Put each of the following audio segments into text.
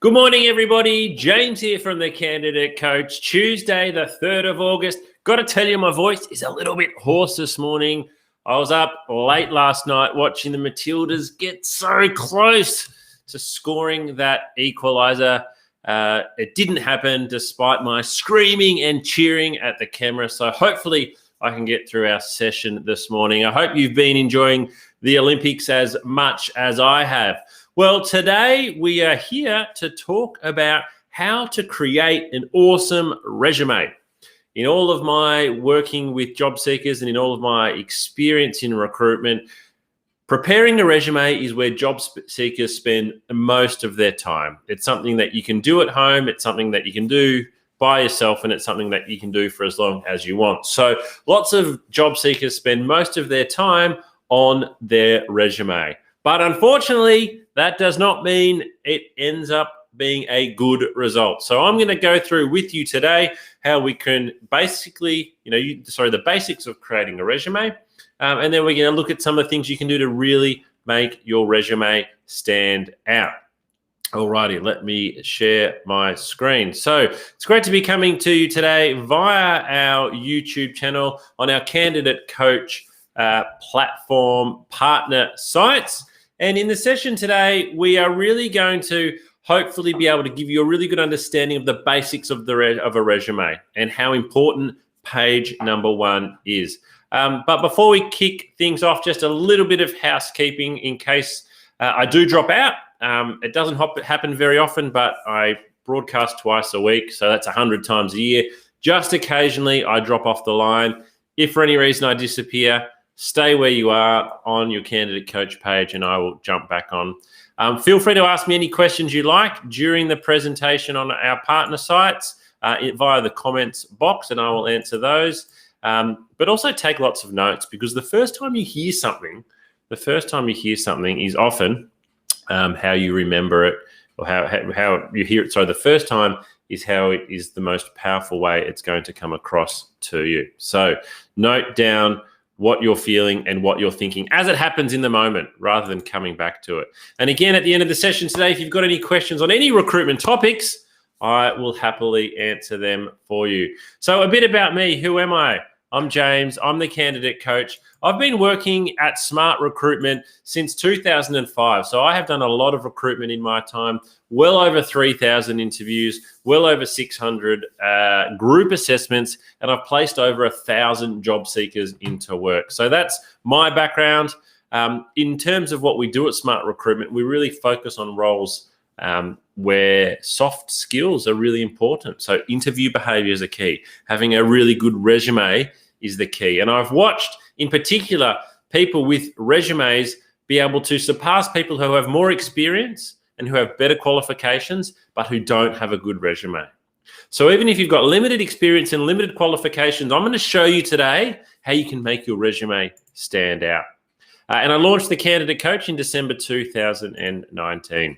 Good morning, everybody. James here from the Candidate Coach. Tuesday, the 3rd of August. Got to tell you, my voice is a little bit hoarse this morning. I was up late last night watching the Matildas get so close to scoring that equaliser. It didn't happen despite my screaming and cheering at the camera. So hopefully I can get through our session this morning. I hope you've been enjoying the Olympics as much as I have. Well, today we are here to talk about how to create an awesome resume. In all of my working with job seekers and in all of my experience in recruitment, preparing a resume is where job seekers spend most of their time. It's something that you can do at home. It's something that you can do by yourself, and it's something that you can do for as long as you want. So lots of job seekers spend most of their time on their resume. But unfortunately, that does not mean it ends up being a good result. So I'm going to go through with you today how we can basically, the basics of creating a resume. And then we're going to look at some of the things you can do to really make your resume stand out. Alrighty, let me share my screen. So it's great to be coming to you today via our YouTube channel on our Candidate Coach platform partner sites. And in the session today, we are really going to hopefully be able to give you a really good understanding of the basics of a resume and how important page number 1 is. But before we kick things off, just a little bit of housekeeping in case I do drop out. It doesn't happen very often, but I broadcast twice a week, so that's 100 times a year. Just occasionally, I drop off the line. If for any reason I disappear, stay where you are on your Candidate Coach page and I will jump back on. Feel free to ask me any questions you like during the presentation on our partner sites via the comments box, and I will answer those. But also take lots of notes, because the first time you hear something is often how you remember it, or how you hear it. So the first time is how it is the most powerful way it's going to come across to you. So note down what you're feeling and what you're thinking as it happens in the moment, rather than coming back to it. And again, at the end of the session today, if you've got any questions on any recruitment topics, I will happily answer them for you. So a bit about me. Who am I? I'm James. I'm the Candidate Coach. I've been working at Smart Recruitment since 2005. So I have done a lot of recruitment in my time, well over 3,000 interviews, well over 600 group assessments, and I've placed over 1,000 job seekers into work. So that's my background. In terms of what we do at Smart Recruitment, we really focus on roles where soft skills are really important. So interview behaviors are key. Having a really good resume is the key. And I've watched, in particular, people with resumes be able to surpass people who have more experience and who have better qualifications, but who don't have a good resume. So even if you've got limited experience and limited qualifications, I'm going to show you today how you can make your resume stand out. And I launched the Candidate Coach in December 2019.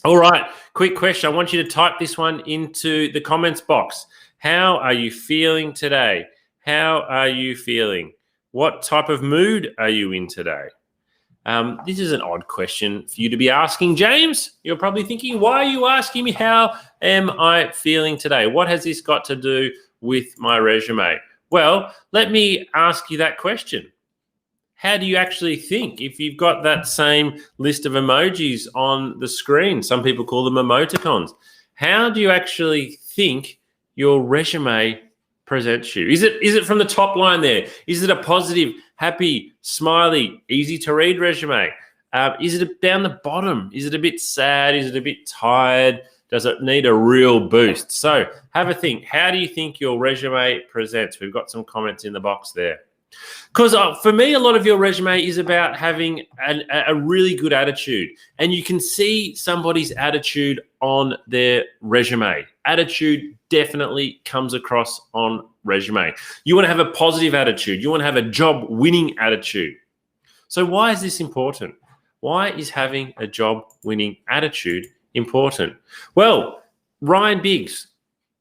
All right, quick question. I want you to type this one into the comments box. How are you feeling today? How are you feeling? What type of mood are you in today? This is an odd question for you to be asking, James. You're probably thinking, why are you asking me how am I feeling today? What has this got to do with my resume? Well, let me ask you that question. How do you actually think? If you've got that same list of emojis on the screen, some people call them emoticons. How do you actually think your resume presents you? Is it from the top line there? Is it a positive, happy, smiley, easy to read resume? Is it down the bottom? Is it a bit sad? Is it a bit tired? Does it need a real boost? So have a think. How do you think your resume presents? We've got some comments in the box there. Because for me, a lot of your resume is about having a really good attitude. And you can see somebody's attitude on their resume. Attitude definitely comes across on resume. You want to have a positive attitude. You want to have a job-winning attitude. So why is this important? Why is having a job-winning attitude important? Well, Ryan Biggs,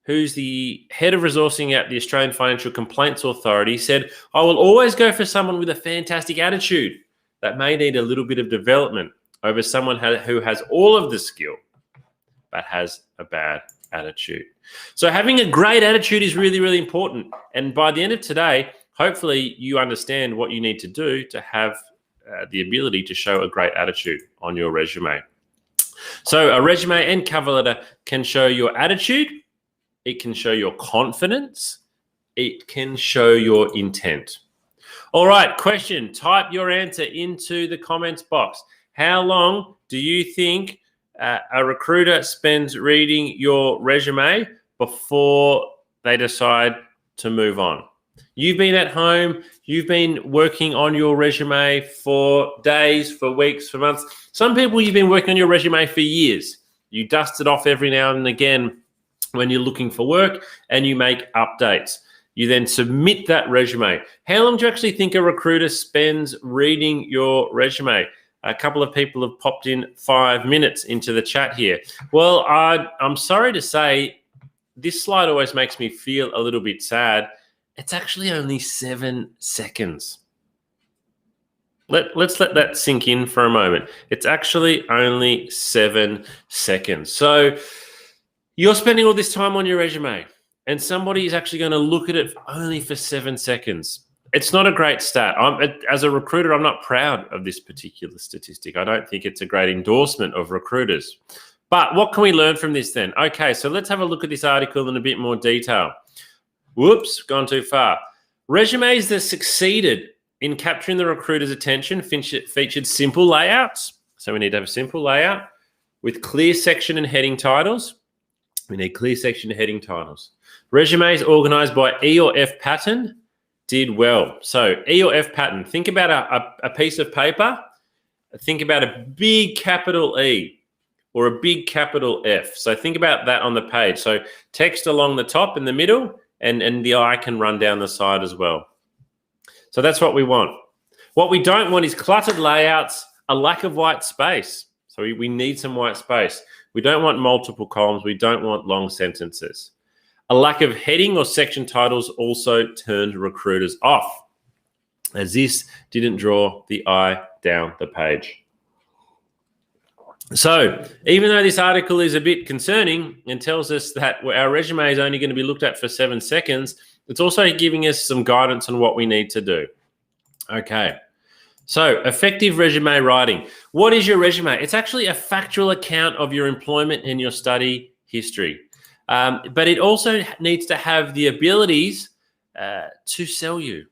who's the head of resourcing at the Australian Financial Complaints Authority, said, I will always go for someone with a fantastic attitude that may need a little bit of development over someone who has all of the skill but has a bad attitude. So having a great attitude is really, really important. And by the end of today, hopefully you understand what you need to do to have the ability to show a great attitude on your resume. So a resume and cover letter can show your attitude. It can show your confidence. It can show your intent. All right, question. Type your answer into the comments box. How long do you think a recruiter spends reading your resume before they decide to move on? You've been at home, you've been working on your resume for days, for weeks, for months. Some people, you've been working on your resume for years. You dust it off every now and again when you're looking for work and you make updates. You then submit that resume. How long do you actually think a recruiter spends reading your resume? A couple of people have popped in 5 minutes into the chat here. Well, I'm sorry to say, this slide always makes me feel a little bit sad. It's actually only 7 seconds. Let's let that sink in for a moment. It's actually only 7 seconds. So you're spending all this time on your resume, and somebody is actually going to look at it only for 7 seconds. It's not a great stat. As a recruiter, I'm not proud of this particular statistic. I don't think it's a great endorsement of recruiters. But what can we learn from this then? Okay, so let's have a look at this article in a bit more detail. Whoops, gone too far. Resumes that succeeded in capturing the recruiter's attention featured simple layouts. So we need to have a simple layout with clear section and heading titles. We need clear section and heading titles. Resumes organized by E or F pattern did well. So E or F pattern, think about a piece of paper. Think about a big capital E or a big capital F. So think about that on the page. So text along the top in the middle, and the eye can run down the side as well. So that's what we want. What we don't want is cluttered layouts, a lack of white space. So we need some white space. We don't want multiple columns. We don't want long sentences. A lack of heading or section titles also turned recruiters off, as this didn't draw the eye down the page. So even though this article is a bit concerning and tells us that our resume is only going to be looked at for 7 seconds, it's also giving us some guidance on what we need to do. Okay, so effective resume writing. What is your resume? It's actually a factual account of your employment and your study history. But it also needs to have the abilities to sell you.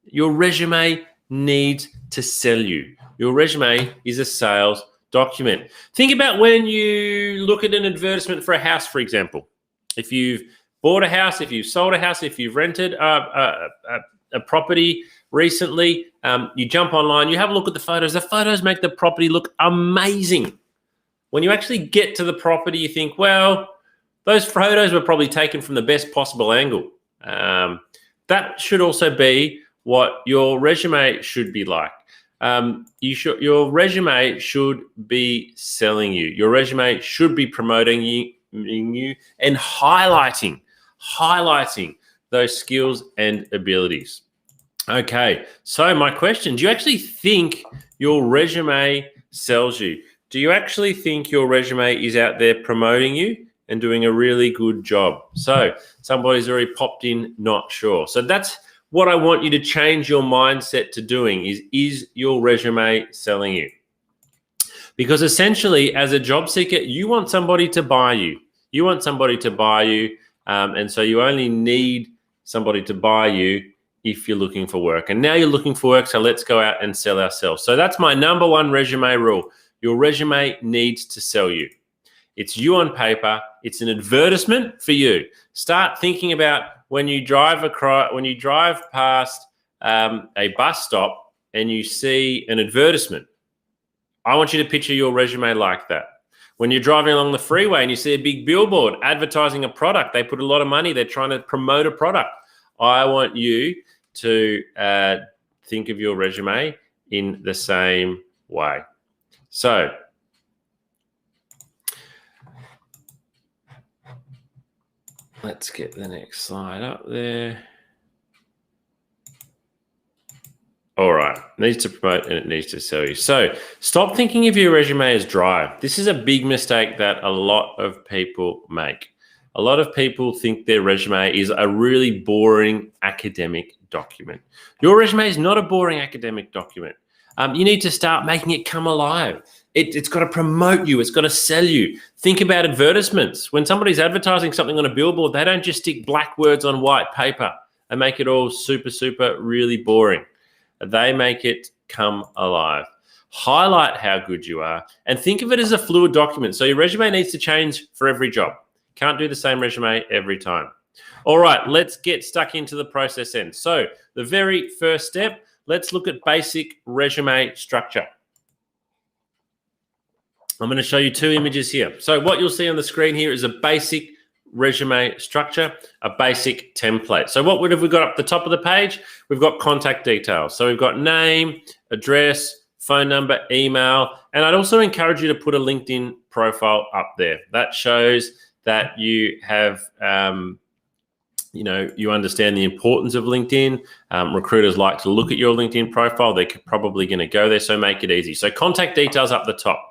Your resume needs to sell you. Your resume is a sales document. Think about when you look at an advertisement for a house, for example. If you've bought a house, if you've sold a house, if you've rented a property recently, you jump online, you have a look at the photos. The photos make the property look amazing. When you actually get to the property, you think, well, those photos were probably taken from the best possible angle. That should also be what your resume should be like. Your resume should be selling you. Your resume should be promoting you and highlighting those skills and abilities. Okay, so my question, do you actually think your resume sells you? Do you actually think your resume is out there promoting you and doing a really good job? So somebody's already popped in, not sure. So that's what I want you to change your mindset to doing is your resume selling you? Because essentially, as a job seeker, you want somebody to buy you. You want somebody to buy you, and so you only need somebody to buy you if you're looking for work. And now you're looking for work, so let's go out and sell ourselves. So that's my number one resume rule. Your resume needs to sell you. It's you on paper. It's an advertisement for you. Start thinking about when you drive past a bus stop and you see an advertisement. I want you to picture your resume like that. When you're driving along the freeway and you see a big billboard advertising a product, they put a lot of money, they're trying to promote a product. I want you to think of your resume in the same way. So let's get the next slide up there. All right. Needs to promote and it needs to sell you. So stop thinking of your resume as dry. This is a big mistake that a lot of people make. A lot of people think their resume is a really boring academic document. Your resume is not a boring academic document. You need to start making it come alive. It's got to promote you. It's got to sell you. Think about advertisements. When somebody's advertising something on a billboard, they don't just stick black words on white paper and make it all super, super really boring. They make it come alive. Highlight how good you are and think of it as a fluid document. So your resume needs to change for every job. Can't do the same resume every time. All right, let's get stuck into the process end. So the very first step, let's look at basic resume structure. I'm going to show you two images here. So what you'll see on the screen here is a basic resume structure, a basic template. So what have we got up the top of the page? We've got contact details. So we've got name, address, phone number, email, and I'd also encourage you to put a LinkedIn profile up there. That shows that you have, you understand the importance of LinkedIn. Recruiters like to look at your LinkedIn profile. They're probably going to go there, so make it easy. So contact details up the top.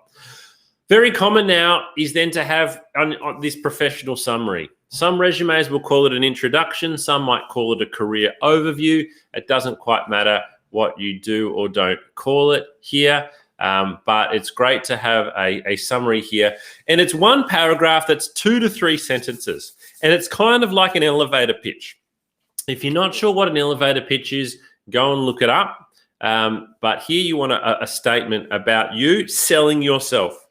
Very common now is then to have on this professional summary. Some resumes will call it an introduction. Some might call it a career overview. It doesn't quite matter what you do or don't call it here, but it's great to have a summary here. And it's one paragraph that's 2 to 3 sentences. And it's kind of like an elevator pitch. If you're not sure what an elevator pitch is, go and look it up. But here you want a statement about you selling yourself,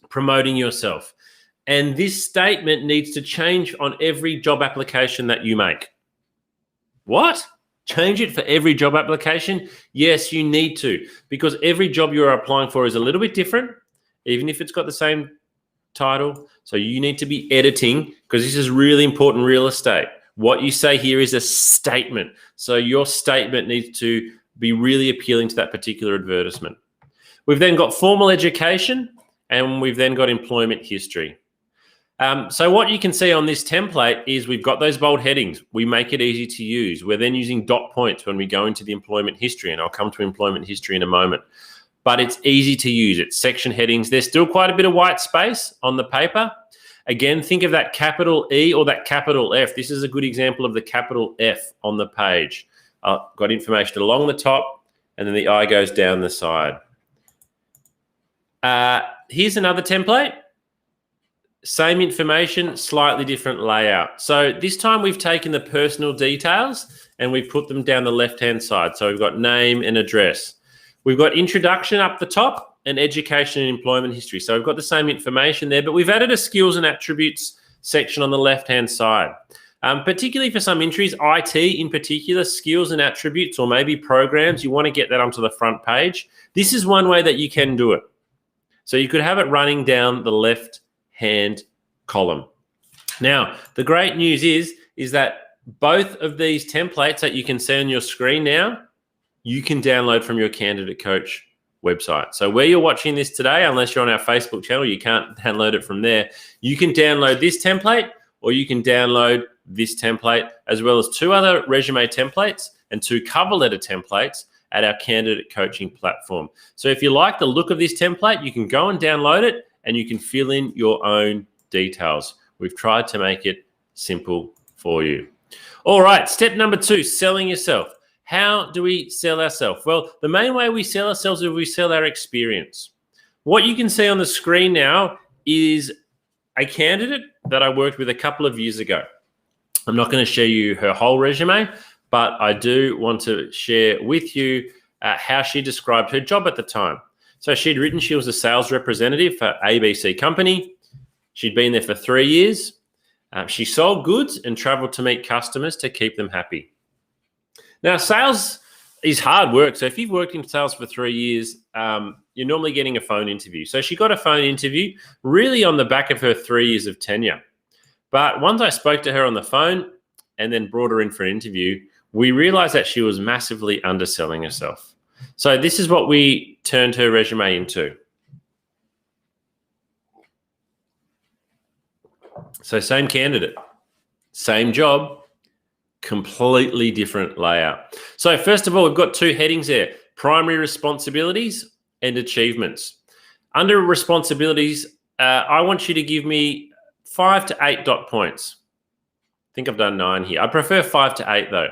promoting yourself. And this statement needs to change on every job application that you make. What? Change it for every job application? Yes, you need to, because every job you're applying for is a little bit different, even if it's got the same title. So you need to be editing, because this is really important real estate. What you say here is a statement. So your statement needs to be really appealing to that particular advertisement. We've then got formal education, and we've then got employment history. So what you can see on this template is we've got those bold headings. We make it easy to use. We're then using dot points when we go into the employment history, and I'll come to employment history in a moment. But it's easy to use. It's section headings. There's still quite a bit of white space on the paper. Again, think of that capital E or that capital F. This is a good example of the capital F on the page. Got information along the top, and then the I goes down the side. Here's another template. Same information, slightly different layout. So this time we've taken the personal details and we've put them down the left-hand side. So we've got name and address. We've got introduction up the top and education and employment history. So we've got the same information there, but we've added a skills and attributes section on the left-hand side. Particularly for some entries, IT in particular, skills and attributes, or maybe programs, you want to get that onto the front page. This is one way that you can do it. So you could have it running down the left-hand column. Now, the great news is that both of these templates that you can see on your screen now, you can download from your Candidate Coach website. So where you're watching this today, unless you're on our Facebook channel, you can't download it from there. You can download this template, or you can download this template, as well as 2 other resume templates and 2 cover letter templates at our candidate coaching platform. So if you like the look of this template, you can go and download it and you can fill in your own details. We've tried to make it simple for you. All right, step number 2, selling yourself. How do we sell ourselves? Well, the main way we sell ourselves is we sell our experience. What you can see on the screen now is a candidate that I worked with a couple of years ago. I'm not going to share you her whole resume, but I do want to share with you how she described her job at the time. So she'd written she was a sales representative for ABC Company. She'd been there for 3 years. She sold goods and traveled to meet customers to keep them happy. Now, sales is hard work. So if you've worked in sales for 3 years, you're normally getting a phone interview. So she got a phone interview really on the back of her 3 years of tenure. But once I spoke to her on the phone and then brought her in for an interview, we realized that she was massively underselling herself. So this is what we turned her resume into. So same candidate, same job, Completely different layout. So first of all, we've got two headings there: primary responsibilities and achievements. Under responsibilities, I want you to give me 5 to 8 dot points. I think I've done 9 here. I prefer 5 to 8 though.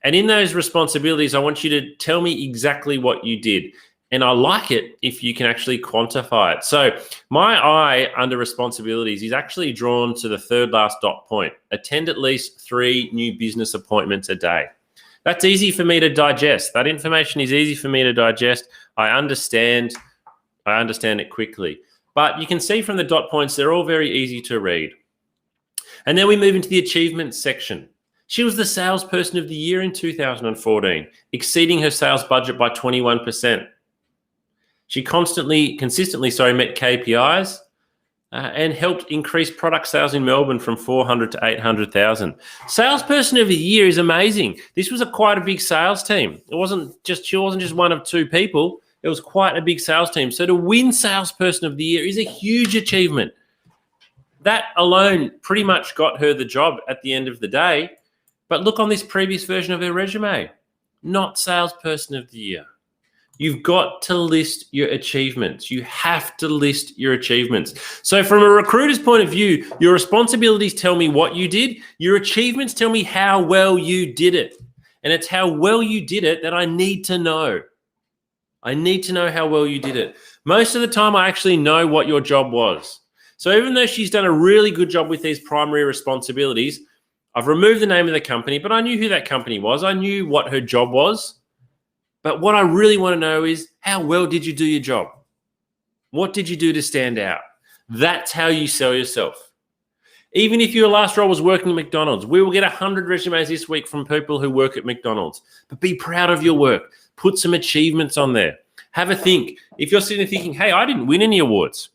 And in those responsibilities, I want you to tell me exactly what you did. And I like it if you can actually quantify it. So my eye under responsibilities is actually drawn to the third last dot point: attend at least 3 new business appointments a day. That's easy for me to digest. That information is easy for me to digest. I understand it quickly. But you can see from the dot points, they're all very easy to read. And then we move into the achievements section. She was the salesperson of the year in 2014, exceeding her sales budget by 21%. She consistently met KPIs and helped increase product sales in Melbourne from 400 to 800,000. Salesperson of the year is amazing. This was quite a big sales team. She wasn't just one of 2 people. It was quite a big sales team. So to win salesperson of the year is a huge achievement. That alone pretty much got her the job at the end of the day. But look on this previous version of her resume: not salesperson of the year. You've got to list your achievements. You have to list your achievements. So from a recruiter's point of view, your responsibilities tell me what you did. Your achievements tell me how well you did it. And it's how well you did it that I need to know. I need to know how well you did it. Most of the time, I actually know what your job was. So even though she's done a really good job with these primary responsibilities, I've removed the name of the company, but I knew who that company was. I knew what her job was. But what I really want to know is, how well did you do your job? What did you do to stand out? That's how you sell yourself. Even if your last role was working at McDonald's, we will get 100 resumes this week from people who work at McDonald's. But be proud of your work. Put some achievements on there. Have a think. If you're sitting there thinking, hey, I didn't win any awards.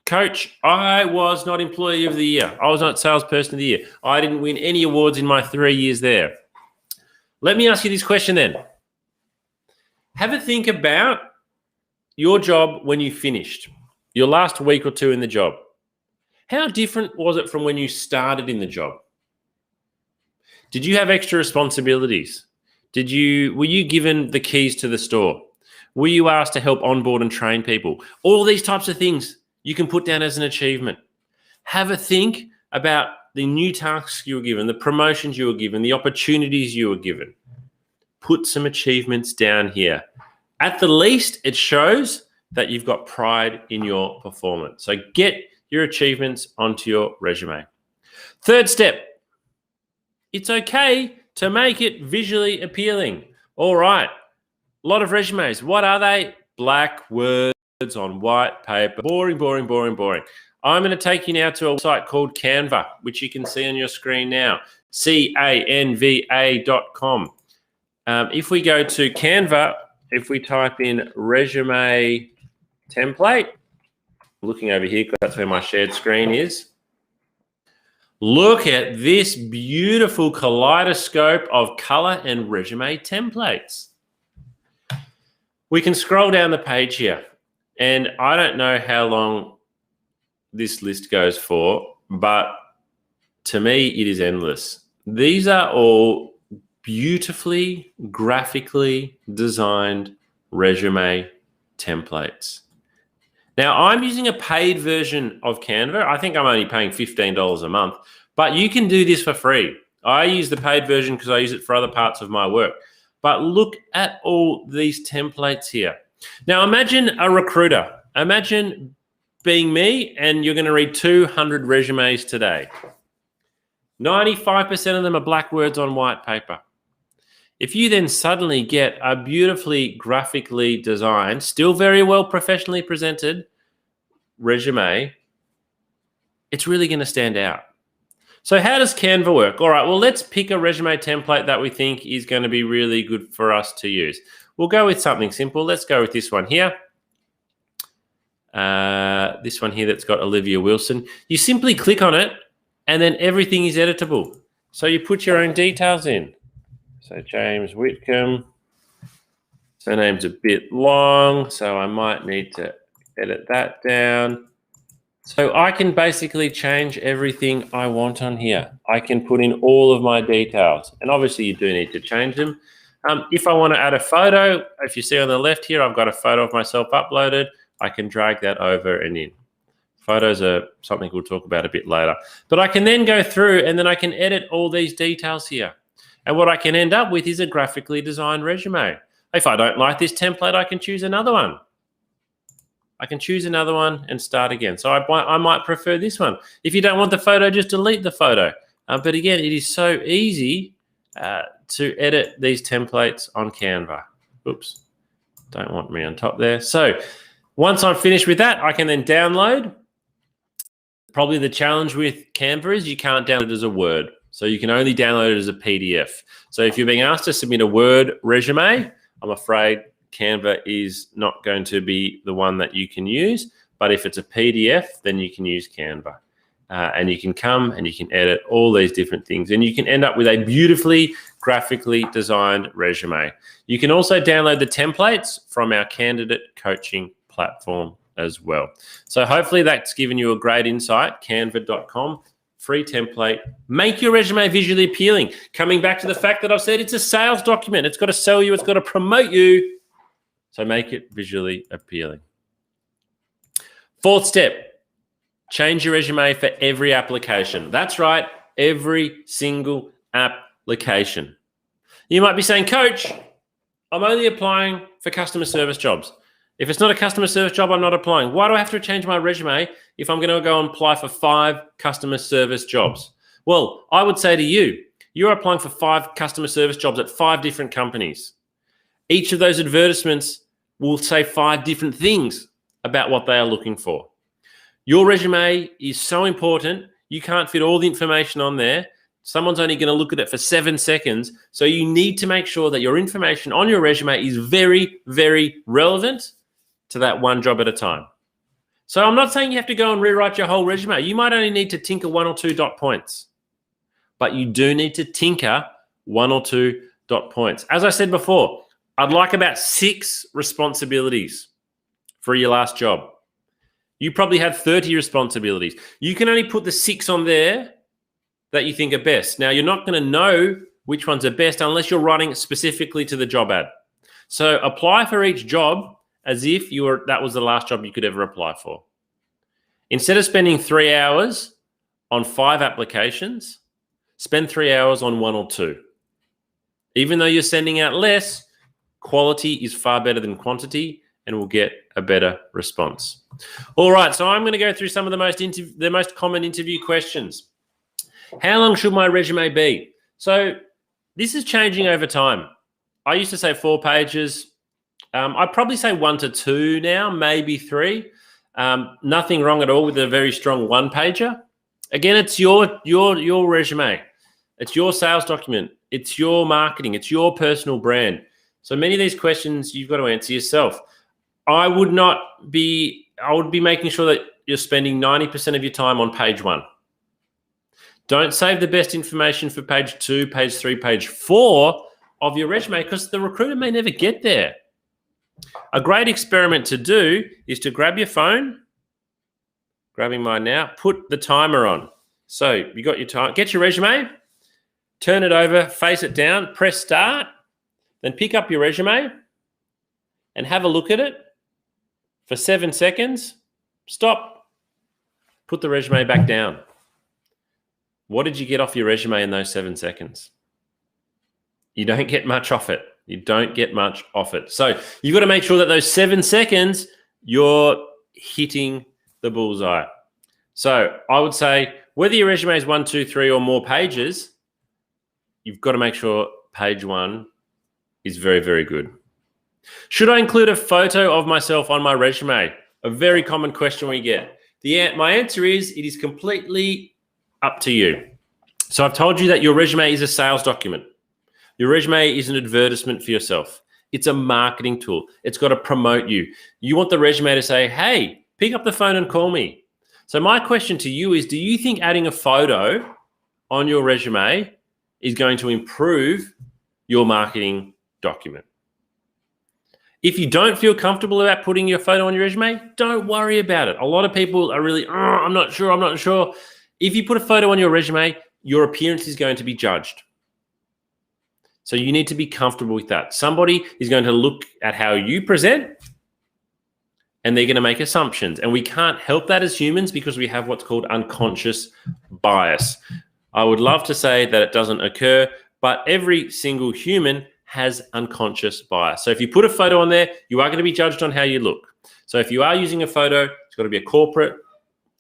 Coach, I was not employee of the year. I was not salesperson of the year. I didn't win any awards in my 3 years there. Let me ask you this question then. Have a think about your job when you finished, your last week or 2 in the job. How different was it from when you started in the job? Did you have extra responsibilities? Were you given the keys to the store? Were you asked to help onboard and train people? All these types of things you can put down as an achievement. Have a think about the new tasks you were given, the promotions you were given, the opportunities you were given. Put some achievements down here. At the least, it shows that you've got pride in your performance. So get your achievements onto your resume. Third step, it's okay to make it visually appealing. All right, a lot of resumes. What are they? Black words on white paper. Boring, boring, boring, boring. I'm going to take you now to a site called Canva, which you can see on your screen now, canva.com. If we go to Canva, if we type in resume template, looking over here because that's where my shared screen is. Look at this beautiful kaleidoscope of color and resume templates. We can scroll down the page here, and I don't know how long this list goes for, but to me, it is endless. These are all beautifully, graphically designed resume templates. Now, I'm using a paid version of Canva. I think I'm only paying $15 a month, but you can do this for free. I use the paid version because I use it for other parts of my work. But look at all these templates here. Now, imagine a recruiter. Imagine being me, and you're going to read 200 resumes today. 95% of them are black words on white paper. If you then suddenly get a beautifully graphically designed, still very well professionally presented resume, it's really going to stand out. So how does Canva work? All right, well, let's pick a resume template that we think is going to be really good for us to use. We'll go with something simple. Let's go with this one here. This one here that's got Olivia Wilson. You simply click on it, and then everything is editable. So you put your own details in. So James Whitcomb, surname's a bit long, so I might need to edit that down. So I can basically change everything I want on here. I can put in all of my details, and obviously you do need to change them. If I want to add a photo, if you see on the left here, I've got a photo of myself uploaded. I can drag that over and in. Photos are something we'll talk about a bit later. But I can then go through and then I can edit all these details here. And what I can end up with is a graphically designed resume. If I don't like this template, I can choose another one. I can choose another one and start again. So I might prefer this one. If you don't want the photo, just delete the photo. But again, it is so easy to edit these templates on Canva. Oops, don't want me on top there. So once I'm finished with that, I can then download. Probably the challenge with Canva is you can't download it as a Word. So you can only download it as a PDF. So if you're being asked to submit a Word resume, I'm afraid Canva is not going to be the one that you can use. But if it's a PDF, then you can use Canva. And you can come and you can edit all these different things. And you can end up with a beautifully graphically designed resume. You can also download the templates from our candidate coaching platform as well. So hopefully that's given you a great insight. Canva.com, free template. Make your resume visually appealing. Coming back to the fact that I've said it's a sales document. It's got to sell you. It's got to promote you. So make it visually appealing. Fourth step, change your resume for every application. That's right, every single application. You might be saying, Coach, I'm only applying for customer service jobs. If it's not a customer service job, I'm not applying. Why do I have to change my resume if I'm going to go and apply for 5 customer service jobs? Well, I would say to you, you're applying for 5 customer service jobs at 5 different companies. Each of those advertisements will say 5 different things about what they are looking for. Your resume is so important. You can't fit all the information on there. Someone's only going to look at it for 7 seconds. So you need to make sure that your information on your resume is very, very relevant to that one job at a time. So I'm not saying you have to go and rewrite your whole resume. You might only need to tinker 1 or 2 dot points, but you do need to tinker 1 or 2 dot points. As I said before, I'd like about 6 responsibilities for your last job. You probably had 30 responsibilities. You can only put the 6 on there that you think are best. Now, you're not going to know which ones are best unless you're writing specifically to the job ad. So apply for each job as if that was the last job you could ever apply for. Instead of spending 3 hours on 5 applications, spend 3 hours on 1 or 2. Even though you're sending out less, quality is far better than quantity and will get a better response. All right, so I'm going to go through some of the most common interview questions. How long should my resume be? So this is changing over time. I used to say 4 pages. I'd probably say 1 to 2 now, maybe 3. Nothing wrong at all with a very strong 1-pager. Again, it's your resume. It's your sales document. It's your marketing. It's your personal brand. So many of these questions you've got to answer yourself. I would be making sure that you're spending 90% of your time on page 1. Don't save the best information for page 2, page 3, page 4 of your resume because the recruiter may never get there. A great experiment to do is to grab your phone, grabbing mine now, put the timer on. So you got your time, get your resume, turn it over, face it down, press start, then pick up your resume and have a look at it for 7 seconds. Stop, put the resume back down. What did you get off your resume in those 7 seconds? You don't get much off it. You don't get much off it. So you've got to make sure that those 7 seconds, you're hitting the bullseye. So I would say whether your resume is 1, 2, 3 or more pages, you've got to make sure page 1 is very, very good. Should I include a photo of myself on my resume? A very common question we get. My answer is it is completely up to you. So I've told you that your resume is a sales document. Your resume is an advertisement for yourself. It's a marketing tool. It's got to promote you. You want the resume to say, hey, pick up the phone and call me. So my question to you is, do you think adding a photo on your resume is going to improve your marketing document? If you don't feel comfortable about putting your photo on your resume, don't worry about it. A lot of people are really, I'm not sure. If you put a photo on your resume, your appearance is going to be judged. So you need to be comfortable with that. Somebody is going to look at how you present and they're going to make assumptions. And we can't help that as humans because we have what's called unconscious bias. I would love to say that it doesn't occur, but every single human has unconscious bias. So if you put a photo on there, you are going to be judged on how you look. So if you are using a photo, it's got to be a corporate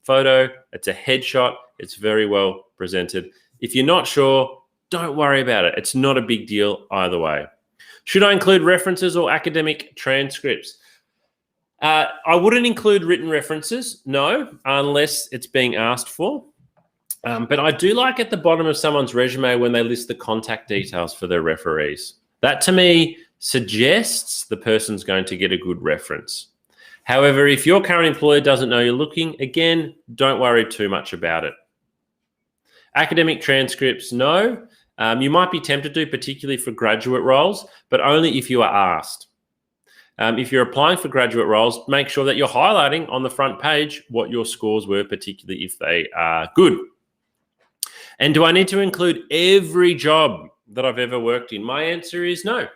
photo, it's a headshot, it's very well presented. If you're not sure, don't worry about it. It's not a big deal either way. Should I include references or academic transcripts? I wouldn't include written references, no, unless it's being asked for. But I do like at the bottom of someone's resume when they list the contact details for their referees. That to me suggests the person's going to get a good reference. However, if your current employer doesn't know you're looking, again, don't worry too much about it. Academic transcripts, no. You might be tempted to, particularly for graduate roles, but only if you are asked. If you're applying for graduate roles, make sure that you're highlighting on the front page what your scores were, particularly if they are good. And do I need to include every job that I've ever worked in? My answer is no.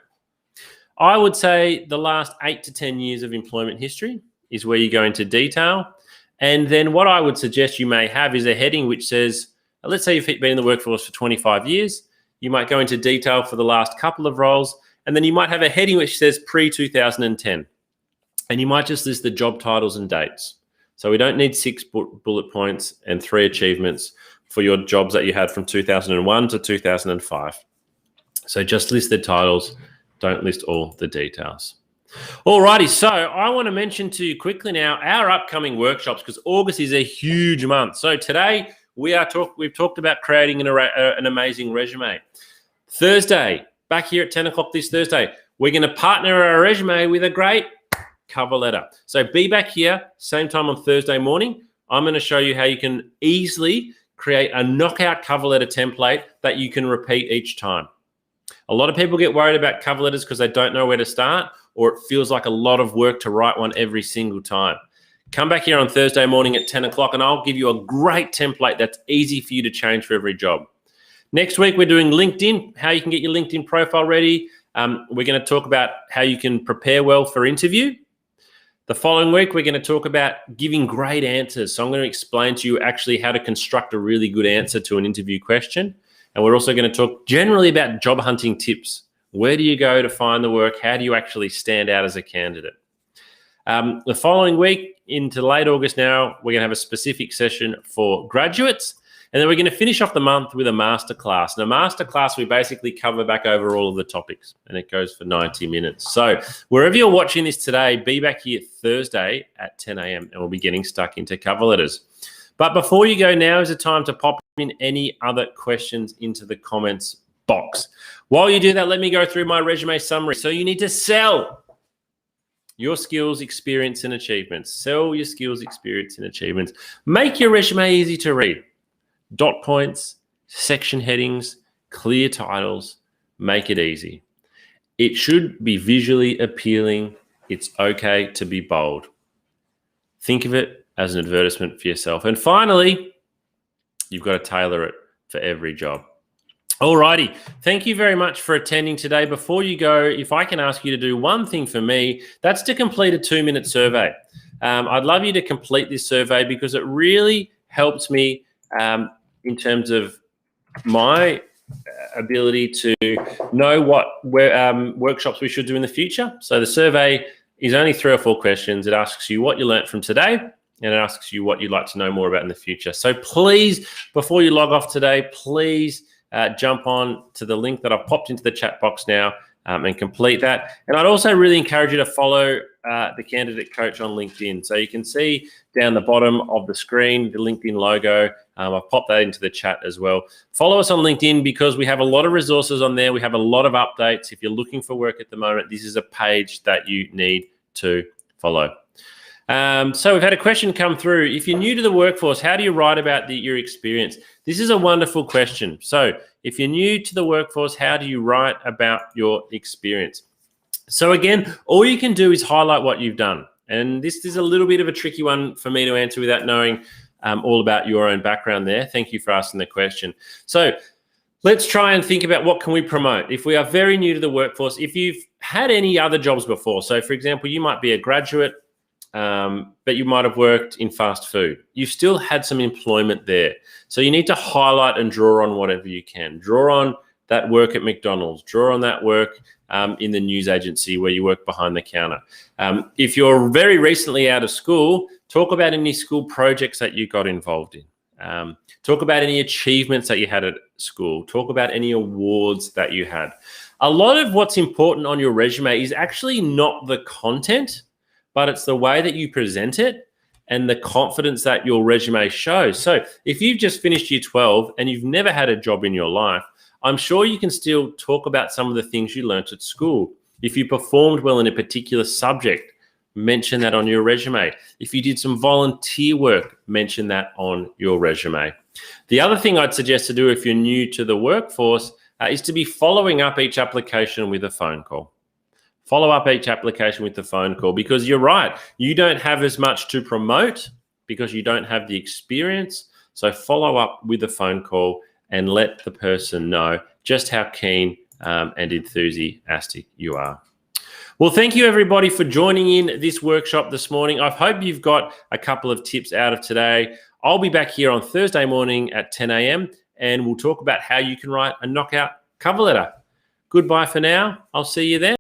I would say the last 8 to 10 years of employment history is where you go into detail. And then what I would suggest you may have is a heading which says, let's say you've been in the workforce for 25 years. You might go into detail for the last couple of roles. And then you might have a heading which says pre-2010. And you might just list the job titles and dates. So we don't need 6 bullet points and 3 achievements for your jobs that you had from 2001 to 2005. So just list the titles, don't list all the details. Alrighty, so I want to mention to you quickly now our upcoming workshops because August is a huge month. So today we've talked about creating an amazing resume. Thursday, back here at 10 o'clock this Thursday, we're going to partner our resume with a great cover letter. So be back here, same time on Thursday morning. I'm going to show you how you can easily create a knockout cover letter template that you can repeat each time. A lot of people get worried about cover letters because they don't know where to start, or it feels like a lot of work to write one every single time. Come back here on Thursday morning at 10 o'clock and I'll give you a great template that's easy for you to change for every job. Next week, we're doing LinkedIn, how you can get your LinkedIn profile ready. We're going to talk about how you can prepare well for interview. The following week, we're going to talk about giving great answers. So I'm going to explain to you actually how to construct a really good answer to an interview question. And we're also going to talk generally about job hunting tips. Where do you go to find the work? How do you actually stand out as a candidate? The following week, into late August now, we're going to have a specific session for graduates. And then we're going to finish off the month with a masterclass. And a masterclass, we basically cover back over all of the topics, and it goes for 90 minutes. So wherever you're watching this today, be back here Thursday at 10 a.m. and we'll be getting stuck into cover letters. But before you go, now is the time to pop in any other questions into the comments box. While you do that, let me go through my resume summary. So you need to sell your skills, experience, and achievements. Sell your skills, experience, and achievements. Make your resume easy to read. Dot points, section headings, clear titles, make it easy. It should be visually appealing. It's okay to be bold. Think of it as an advertisement for yourself. And finally, you've got to tailor it for every job. Alrighty, thank you very much for attending today. Before you go, if I can ask you to do one thing for me, that's to complete a 2-minute survey. I'd love you to complete this survey because it really helps me in terms of my ability to know what workshops we should do in the future. So the survey is only 3 or 4 questions. It asks you what you learned from today, and it asks you what you'd like to know more about in the future. So please, before you log off today, please jump on to the link that I've popped into the chat box now and complete that. And I'd also really encourage you to follow the Candidate Coach on LinkedIn. So you can see down the bottom of the screen, the LinkedIn logo. I've popped that into the chat as well. Follow us on LinkedIn because we have a lot of resources on there. We have a lot of updates. If you're looking for work at the moment, this is a page that you need to follow. So we've had a question come through. If you're new to the workforce, how do you write about your experience? This is a wonderful question. So if you're new to the workforce, how do you write about your experience? So again, all you can do is highlight what you've done. And this is a little bit of a tricky one for me to answer without knowing all about your own background there. Thank you for asking the question. So let's try and think about what can we promote. If we are very new to the workforce, if you've had any other jobs before, so for example, you might be a graduate, but you might have worked in fast food. You've still had some employment there. So you need to highlight and draw on whatever you can. Draw on that work at McDonald's, draw on that work in the news agency where you work behind the counter. If you're very recently out of school, talk about any school projects that you got involved in. Talk about any achievements that you had at school. Talk about any awards that you had. A lot of what's important on your resume is actually not the content, but it's the way that you present it and the confidence that your resume shows. So if you've just finished year 12 and you've never had a job in your life, I'm sure you can still talk about some of the things you learnt at school. If you performed well in a particular subject, mention that on your resume. If you did some volunteer work, mention that on your resume. The other thing I'd suggest to do if you're new to the workforce is to be following up each application with a phone call. Follow up each application with the phone call, because you're right. You don't have as much to promote because you don't have the experience. So follow up with a phone call and let the person know just how keen and enthusiastic you are. Well, thank you everybody for joining in this workshop this morning. I hope you've got a couple of tips out of today. I'll be back here on Thursday morning at 10 a.m. and we'll talk about how you can write a knockout cover letter. Goodbye for now. I'll see you then.